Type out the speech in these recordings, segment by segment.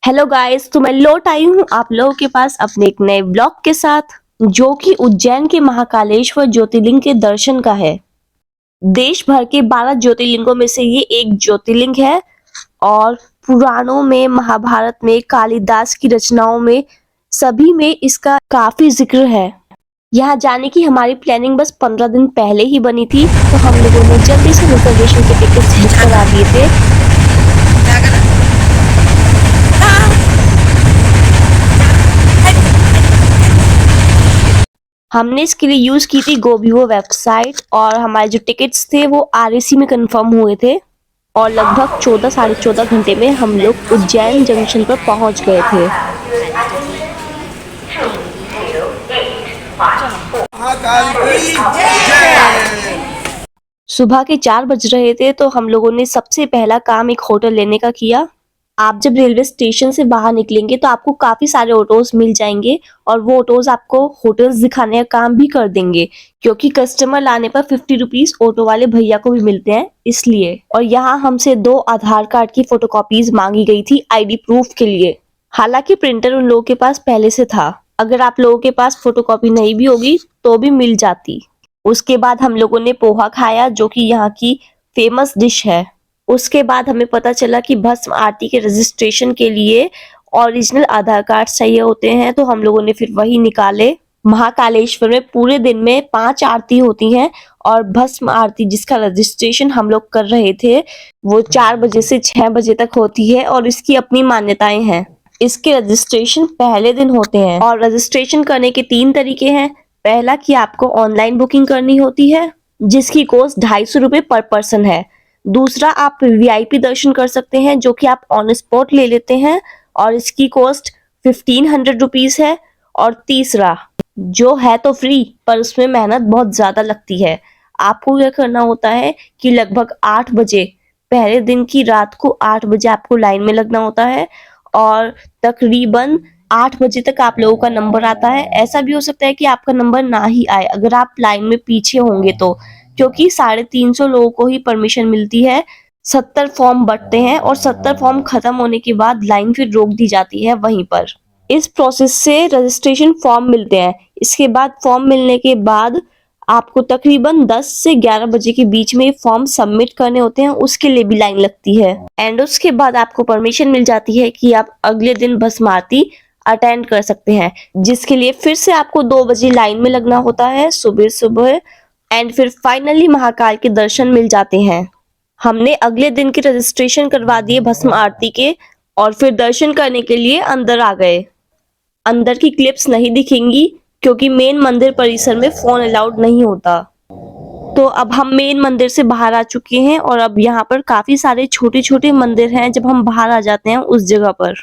Hello guys, तो मैं लौट आई हूँ आप लोगों के पास अपने एक नए ब्लॉग के साथ, जो कि उज्जैन के महाकालेश्वर ज्योतिर्लिंग के दर्शन का है। देश भर के 12 ज्योतिर्लिंगों में से ये एक ज्योतिर्लिंग है और पुराणों में, महाभारत में, कालिदास की रचनाओं में, सभी में इसका काफी जिक्र है। यहाँ जाने की हमारी प्लानिंग बस 15 दिन पहले ही बनी थी, तो हम लोगों ने जल्दी से रिजर्वेशन के टिकट्स बुक करा दिए थे। हमने इसके लिए यूज की थी गोबीवो वेबसाइट और हमारे जो टिकट्स थे वो आरएसी में कंफर्म हुए थे और लगभग 14 साढ़े 14 घंटे में हम लोग उज्जैन जंक्शन पर पहुंच गए थे। सुबह के 4 बज रहे थे, तो हम लोगों ने सबसे पहला काम एक होटल लेने का किया। आप जब रेलवे स्टेशन से बाहर निकलेंगे तो आपको काफी सारे ऑटोज मिल जाएंगे और वो ऑटोज आपको होटल्स दिखाने का काम भी कर देंगे, क्योंकि कस्टमर लाने पर 50 रुपीज ऑटो वाले भैया को भी मिलते हैं इसलिए। और यहाँ हमसे 2 आधार कार्ड की फोटोकॉपीज मांगी गई थी आईडी प्रूफ के लिए। हालांकि प्रिंटर उन लोगों के पास पहले से था, अगर आप लोगों के पास फोटोकॉपी नहीं भी होगी तो भी मिल जाती। उसके बाद हम लोगों ने पोहा खाया, जो कि यहाँ की फेमस डिश है। उसके बाद हमें पता चला कि भस्म आरती के रजिस्ट्रेशन के लिए ओरिजिनल आधार कार्ड चाहिए होते हैं, तो हम लोगों ने फिर वही निकाले। महाकालेश्वर में पूरे दिन में 5 आरती होती हैं और भस्म आरती जिसका रजिस्ट्रेशन हम लोग कर रहे थे वो 4 बजे से 6 बजे तक होती है और इसकी अपनी मान्यताएं हैं। इसके रजिस्ट्रेशन पहले दिन होते हैं और रजिस्ट्रेशन करने के 3 तरीके हैं। पहला कि आपको ऑनलाइन बुकिंग करनी होती है जिसकी कॉस्ट 250 रुपये पर पर्सन है। दूसरा, आप वीआईपी दर्शन कर सकते हैं जो कि आप ऑन स्पॉट ले लेते हैं और इसकी कॉस्ट 1500 रुपीज है। और तीसरा, जो है तो फ्री पर उसमें मेहनत बहुत ज्यादा लगती है। आपको क्या करना होता है कि लगभग 8 बजे, पहले दिन की रात को 8 बजे आपको लाइन में लगना होता है और तकरीबन 8 बजे तक आप लोगों का नंबर आता है। ऐसा भी हो सकता है कि आपका नंबर ना ही आए अगर आप लाइन में पीछे होंगे तो, क्योंकि 350 लोगों को ही परमिशन मिलती है। 70 फॉर्म बंटते हैं और 70 फॉर्म खत्म होने के बाद लाइन फिर रोक दी जाती है वहीं पर। इस प्रोसेस से रजिस्ट्रेशन फॉर्म मिलते हैं। इसके बाद फॉर्म मिलने के बाद आपको तकरीबन 10 से 11 बजे के बीच में फॉर्म सबमिट करने होते हैं, उसके लिए भी लाइन लगती है। एंड उसके बाद आपको परमिशन मिल जाती है कि आप अगले दिन भस्म आरती अटेंड कर सकते हैं, जिसके लिए फिर से आपको 2 बजे लाइन में लगना होता है सुबह सुबह। एंड फिर फाइनली महाकाल के दर्शन मिल जाते हैं। हमने अगले दिन के रजिस्ट्रेशन करवा दिए भस्म आरती के और फिर दर्शन करने के लिए अंदर आ गए। अंदर की क्लिप्स नहीं दिखेंगी क्योंकि मेन मंदिर परिसर में फोन अलाउड नहीं होता। तो अब हम मेन मंदिर से बाहर आ चुके हैं और अब यहाँ पर काफी सारे छोटे छोटे मंदिर हैं। जब हम बाहर आ जाते हैं उस जगह पर,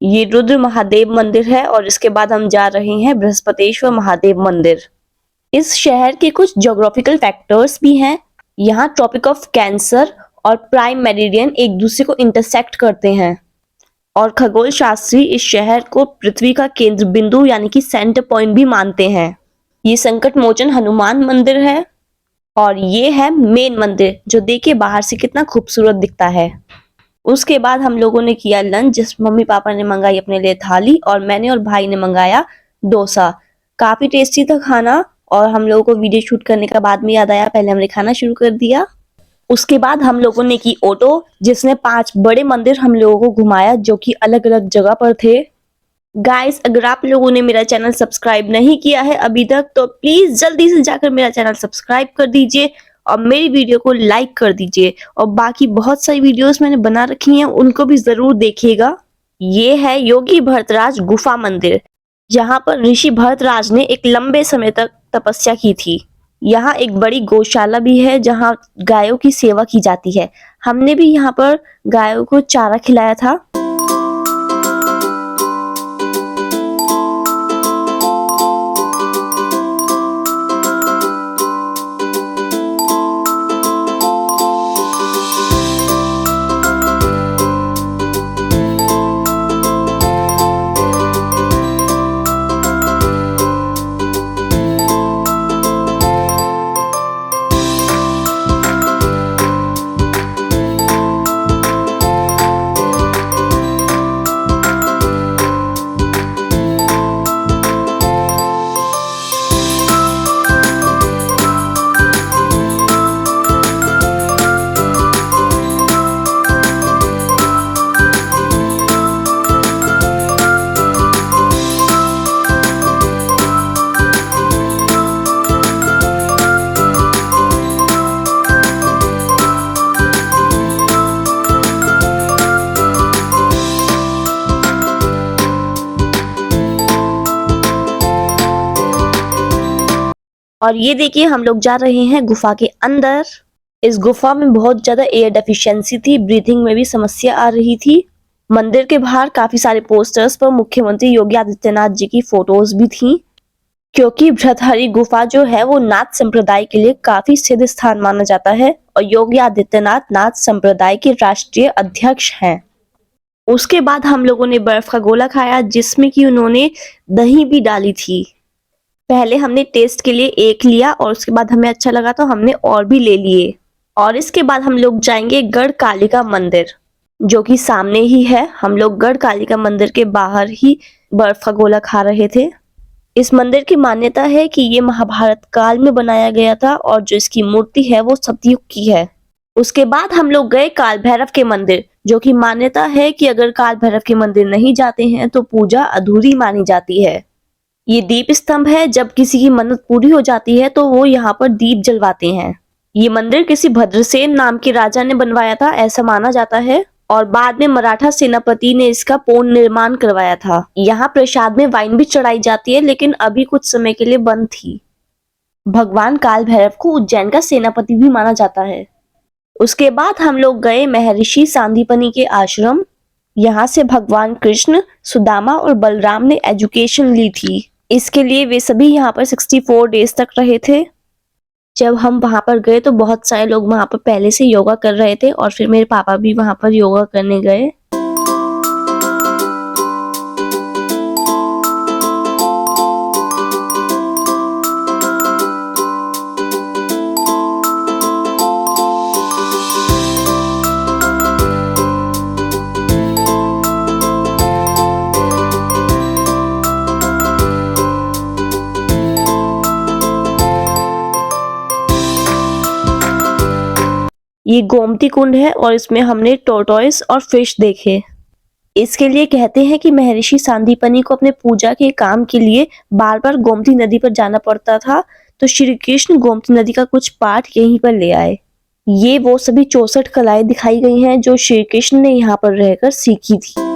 ये रुद्र महादेव मंदिर है और इसके बाद हम जा रहे हैं बृहस्पतेश्वर महादेव मंदिर। इस शहर के कुछ ज्योग्राफिकल फैक्टर्स भी हैं। यहाँ ट्रॉपिक ऑफ कैंसर और प्राइम मेरिडियन एक दूसरे को इंटरसेक्ट करते हैं और खगोल शास्त्री इस शहर को पृथ्वी का केंद्र बिंदु यानी कि सेंटर पॉइंट भी मानते हैं। ये संकट मोचन हनुमान मंदिर है और ये है मेन मंदिर, जो देखिए बाहर से कितना खूबसूरत दिखता है। उसके बाद हम लोगों ने किया लंच, जिस मम्मी पापा ने मंगाई अपने लिए थाली और मैंने और भाई ने मंगाया डोसा। काफी टेस्टी था खाना और हम लोगों को वीडियो शूट करने का बाद में याद आया, पहले हमने खाना शुरू कर दिया। उसके बाद हम लोगों ने की ऑटो, जिसने 5 बड़े मंदिर हम लोगों को घुमाया जो कि अलग अलग जगह पर थे। गाइस, अगर आप लोगों ने मेरा चैनल सब्सक्राइब नहीं किया है अभी तक तो प्लीज जल्दी से जाकर मेरा चैनल सब्सक्राइब कर दीजिए और मेरी वीडियो को लाइक कर दीजिए। और बाकी बहुत सारी वीडियोस मैंने बना रखी हैं, उनको भी जरूर देखिएगा। ये है योगी भरतराज गुफा मंदिर, जहाँ पर ऋषि भरतराज ने एक लंबे समय तक तपस्या की थी। यहाँ एक बड़ी गौशाला भी है जहाँ गायों की सेवा की जाती है। हमने भी यहाँ पर गायों को चारा खिलाया था। और ये देखिए हम लोग जा रहे हैं गुफा के अंदर। इस गुफा में बहुत ज्यादा एयर डेफिशिएंसी थी, ब्रीथिंग में भी समस्या आ रही थी। मंदिर के बाहर काफी सारे पोस्टर्स पर मुख्यमंत्री योगी आदित्यनाथ जी की फोटोज भी थी, क्योंकि भ्रतहरि गुफा जो है वो नाथ संप्रदाय के लिए काफी सिद्ध स्थान माना जाता है और योगी आदित्यनाथ नाथ संप्रदाय के राष्ट्रीय अध्यक्ष हैं। उसके बाद हम लोगों ने बर्फ का गोला खाया, जिसमें कि उन्होंने दही भी डाली थी। पहले हमने टेस्ट के लिए एक लिया और उसके बाद हमें अच्छा लगा तो हमने और भी ले लिए। और इसके बाद हम लोग जाएंगे गढ़ कालिका मंदिर, जो कि सामने ही है। हम लोग गढ़ कालिका मंदिर के बाहर ही बर्फ का गोला खा रहे थे। इस मंदिर की मान्यता है कि ये महाभारत काल में बनाया गया था और जो इसकी मूर्ति है वो सतयुग की है। उसके बाद हम लोग गए काल भैरव के मंदिर, जो कि मान्यता है कि अगर काल भैरव के मंदिर नहीं जाते हैं तो पूजा अधूरी मानी जाती है। ये दीप स्तंभ है, जब किसी की मन्नत पूरी हो जाती है तो वो यहाँ पर दीप जलवाते हैं। ये मंदिर किसी भद्रसेन नाम के राजा ने बनवाया था, ऐसा माना जाता है, और बाद में मराठा सेनापति ने इसका पूर्ण निर्माण करवाया था। यहाँ प्रसाद में वाइन भी चढ़ाई जाती है, लेकिन अभी कुछ समय के लिए बंद थी। भगवान काल भैरव को उज्जैन का सेनापति भी माना जाता है। उसके बाद हम लोग गए महर्षि सांदीपनि के आश्रम। यहाँ से भगवान कृष्ण, सुदामा और बलराम ने एजुकेशन ली थी। इसके लिए वे सभी यहाँ पर 64 डेज तक रहे थे। जब हम वहां पर गए तो बहुत सारे लोग वहां पर पहले से योगा कर रहे थे और फिर मेरे पापा भी वहां पर योगा करने गए। ये गोमती कुंड है और इसमें हमने टोर्टोइस और फिश देखे। इसके लिए कहते हैं कि महर्षि सांदीपनि को अपने पूजा के काम के लिए बार बार गोमती नदी पर जाना पड़ता था, तो श्री कृष्ण गोमती नदी का कुछ पाठ यहीं पर ले आए। ये वो सभी 64 कलाएं दिखाई गई हैं जो श्री कृष्ण ने यहाँ पर रहकर सीखी थी।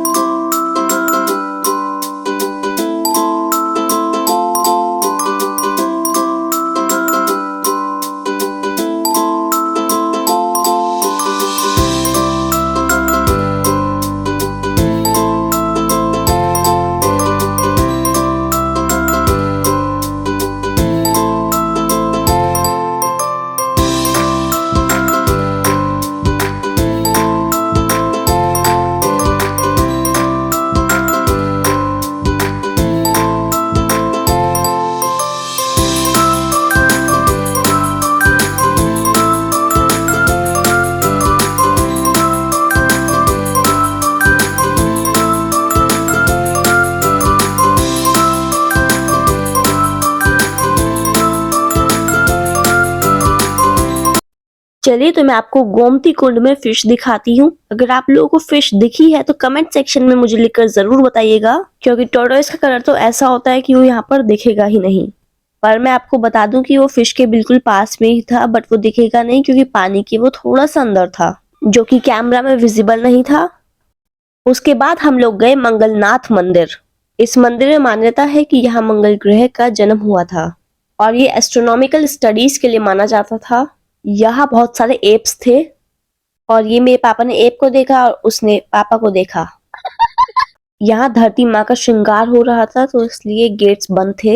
चलिए तो मैं आपको गोमती कुंड में फिश दिखाती हूँ। अगर आप लोगों को फिश दिखी है तो कमेंट सेक्शन में मुझे लिखकर जरूर बताइएगा, क्योंकि टोर्टोइस का कलर तो ऐसा होता है कि वो यहाँ पर दिखेगा ही नहीं। पर मैं आपको बता दूं कि वो फिश के बिल्कुल पास में ही था, बट वो दिखेगा नहीं क्योंकि पानी के वो थोड़ा सा अंदर था, जो कि कैमरा में विजिबल नहीं था। उसके बाद हम लोग गए मंगलनाथ मंदिर। इस मंदिर में मान्यता है कि यहाँ मंगल ग्रह का जन्म हुआ था और ये एस्ट्रोनॉमिकल स्टडीज के लिए माना जाता था। यहाँ बहुत सारे एप्स थे और ये मेरे पापा ने एप को देखा और उसने पापा को देखा। यहाँ धरती माँ का श्रृंगार हो रहा था तो इसलिए गेट्स बंद थे।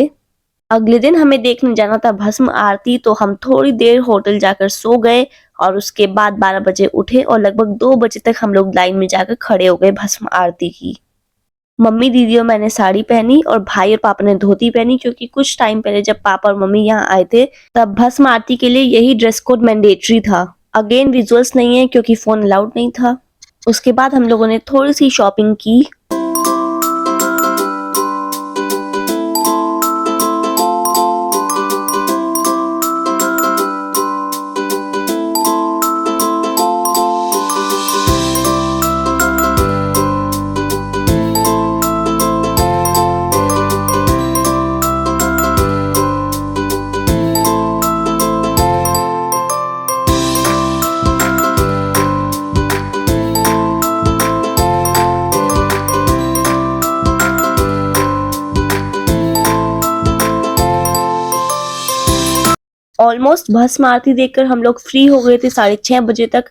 अगले दिन हमें देखने जाना था भस्म आरती, तो हम थोड़ी देर होटल जाकर सो गए और उसके बाद 12 बजे उठे और लगभग 2 बजे तक हम लोग लाइन में जाकर खड़े हो गए भस्म आरती की। मम्मी, दीदी और मैंने साड़ी पहनी और भाई और पापा ने धोती पहनी, क्योंकि कुछ टाइम पहले जब पापा और मम्मी यहाँ आए थे तब भस्म आरती के लिए यही ड्रेस कोड मैंडेटरी था। अगेन विजुअल्स नहीं है क्योंकि फोन अलाउड नहीं था। उसके बाद हम लोगों ने थोड़ी सी शॉपिंग की। ऑलमोस्ट भस्म आरती देखकर हम लोग फ्री हो गए थे 6:30 बजे तक।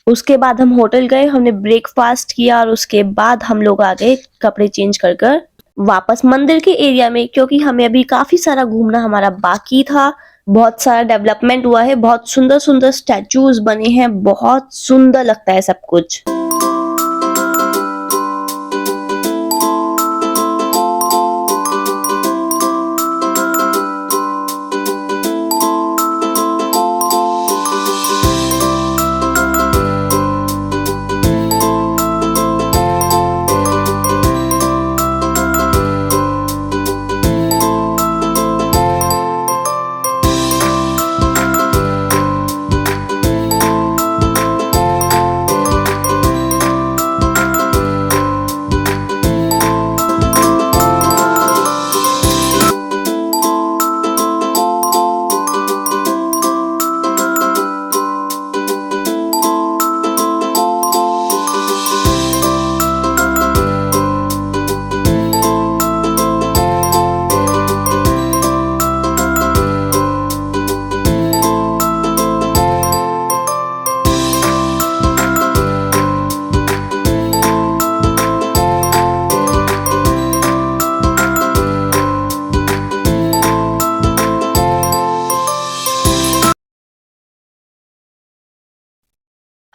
उसके बाद हम होटल गए, हमने ब्रेकफास्ट किया और उसके बाद हम लोग आ गए कपड़े चेंज कर कर वापस मंदिर के एरिया में, क्योंकि हमें अभी काफी सारा घूमना हमारा बाकी था। बहुत सारा डेवलपमेंट हुआ है, बहुत सुंदर सुंदर स्टैचूज बने हैं, बहुत सुंदर लगता है सब कुछ।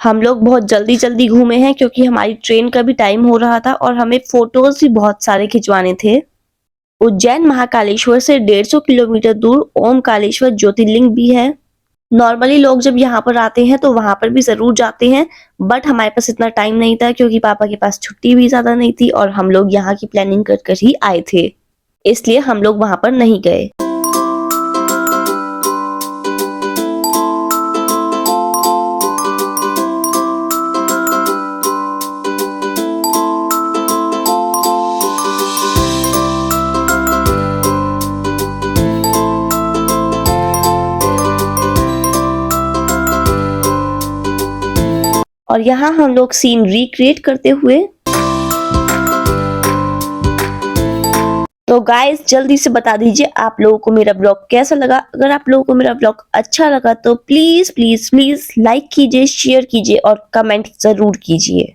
हम लोग बहुत जल्दी जल्दी घूमे हैं क्योंकि हमारी ट्रेन का भी टाइम हो रहा था और हमें फोटोज भी बहुत सारे खिंचवाने थे। उज्जैन महाकालेश्वर से 150 किलोमीटर दूर ओमकारेश्वर ज्योतिर्लिंग भी है। नॉर्मली लोग जब यहाँ पर आते हैं तो वहां पर भी जरूर जाते हैं, बट हमारे पास इतना टाइम नहीं था क्योंकि पापा के पास छुट्टी भी ज्यादा नहीं थी और हम लोग यहाँ की प्लानिंग कर कर ही आए थे, इसलिए हम लोग वहां पर नहीं गए। और यहाँ हम लोग सीन रिक्रिएट करते हुए। तो गाइस जल्दी से बता दीजिए आप लोगों को मेरा ब्लॉग कैसा लगा। अगर आप लोगों को मेरा ब्लॉग अच्छा लगा तो प्लीज प्लीज प्लीज लाइक कीजिए, शेयर कीजिए और कमेंट जरूर कीजिए।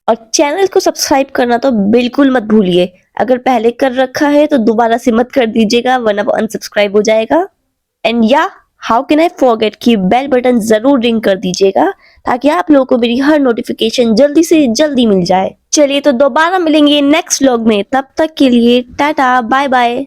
और चैनल को सब्सक्राइब करना तो बिल्कुल मत भूलिए। अगर पहले कर रखा है तो दोबारा से मत कर दीजिएगा वरना वो अनसब्सक्राइब हो जाएगा। एंड या हाउ कैन आई फॉरगेट कि बेल बटन जरूर रिंग कर दीजिएगा ताकि आप लोगों को मेरी हर नोटिफिकेशन जल्दी से जल्दी मिल जाए। चलिए तो दोबारा मिलेंगे नेक्स्ट व्लॉग में, तब तक के लिए टाटा बाय बाय।